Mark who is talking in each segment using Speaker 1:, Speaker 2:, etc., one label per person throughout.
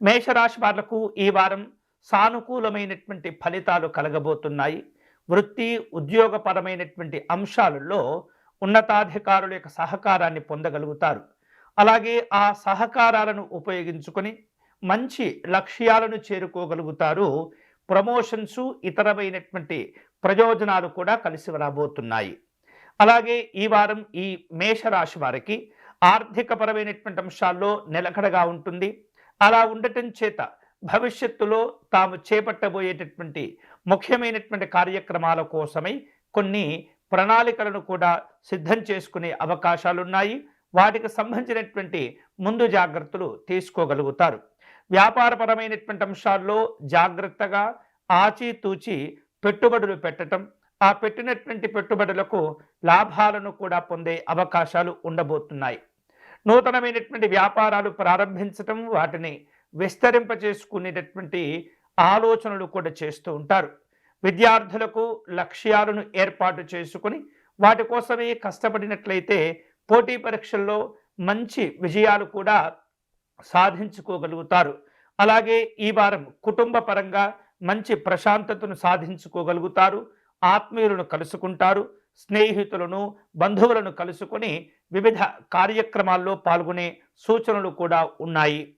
Speaker 1: మేషరాశి వాళ్లకు ఈ వారం సానుకూలమైనటువంటి ఫలితాలు కలగబోతున్నాయి. వృత్తి ఉద్యోగపరమైనటువంటి అంశాలలో ఉన్నతాధికారుల యొక్క సహకారాన్ని పొందగలుగుతారు. అలాగే ఆ సహకారాలను ఉపయోగించుకొని మంచి లక్ష్యాలను చేరుకోగలుగుతారు. ప్రమోషన్స్ ఇతరమైనటువంటి ప్రయోజనాలు కూడా కలిసి రాబోతున్నాయి. అలాగే ఈ వారం ఈ మేషరాశి వారికి ఆర్థికపరమైనటువంటి అంశాల్లో నిలకడగా ఉంటుంది. అలా ఉండటం చేత భవిష్యత్తులో తాము చేపట్టబోయేటటువంటి ముఖ్యమైనటువంటి కార్యక్రమాల కోసమై కొన్ని ప్రణాళికలను కూడా సిద్ధం చేసుకునే అవకాశాలున్నాయి. వాటికి సంబంధించినటువంటి ముందు జాగ్రత్తలు తీసుకోగలుగుతారు. వ్యాపారపరమైనటువంటి అంశాల్లో జాగ్రత్తగా ఆచితూచి పెట్టుబడులు పెట్టడం, ఆ పెట్టినటువంటి పెట్టుబడులకు లాభాలను కూడా పొందే అవకాశాలు ఉండబోతున్నాయి. నూతనమైనటువంటి వ్యాపారాలు ప్రారంభించటం, వాటిని విస్తరింపచేసుకునేటటువంటి ఆలోచనలు కూడా చేస్తూ ఉంటారు. విద్యార్థులకు లక్ష్యాలను ఏర్పాటు చేసుకుని వాటి కోసమే కష్టపడినట్లయితే పోటీ పరీక్షల్లో మంచి విజయాలు కూడా సాధించుకోగలుగుతారు. అలాగే ఈ వారం కుటుంబ పరంగా మంచి ప్రశాంతతను సాధించుకోగలుగుతారు. ఆత్మీయులను కలుసుకుంటారు. స్నేహితులను బంధువులను కలుసుకొని వివిధ కార్యక్రమాల్లో పాల్గొనే సూచనలు కూడా ఉన్నాయి.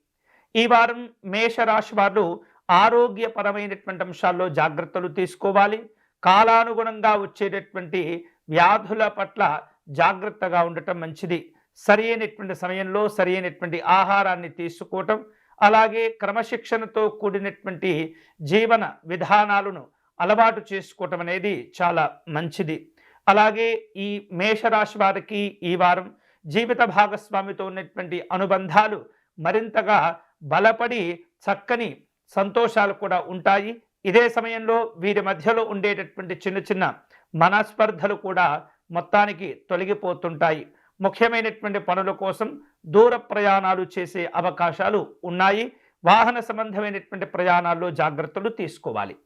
Speaker 1: ఈ వారం మేషరాశి వారు ఆరోగ్యపరమైనటువంటి అంశాల్లో జాగ్రత్తలు తీసుకోవాలి. కాలానుగుణంగా వచ్చేటటువంటి వ్యాధుల పట్ల జాగ్రత్తగా ఉండటం మంచిది. సరి అయినటువంటి సమయంలో సరి అయినటువంటి ఆహారాన్ని తీసుకోవటం, అలాగే క్రమశిక్షణతో కూడినటువంటి జీవన విధానాలను అలవాటు చేసుకోవటం అనేది చాలా మంచిది. అలాగే ఈ మేషరాశి వారికి ఈ వారం జీవిత భాగస్వామితో ఉన్నటువంటి అనుబంధాలు మరింతగా బలపడి చక్కని సంతోషాలు కూడా ఉంటాయి. ఇదే సమయంలో వీరి మధ్యలో ఉండేటటువంటి చిన్న చిన్న మనస్పర్ధలు కూడా మొత్తానికి తొలగిపోతుంటాయి. ముఖ్యమైనటువంటి పనుల కోసం దూర ప్రయాణాలు చేసే అవకాశాలు ఉన్నాయి. వాహన సంబంధమైనటువంటి ప్రయాణాల్లో జాగ్రత్తలు తీసుకోవాలి.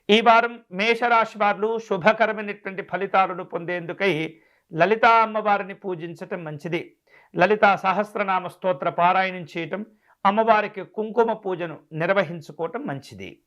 Speaker 1: ఈ వారం మేషరాశి వారు శుభకరమైనటువంటి ఫలితాలను పొందేందుకై లలితా అమ్మవారిని పూజించటం మంచిది. లలితా సహస్రనామ స్తోత్ర పారాయణం చేయటం, అమ్మవారికి కుంకుమ పూజను నిర్వహించుకోవటం మంచిది.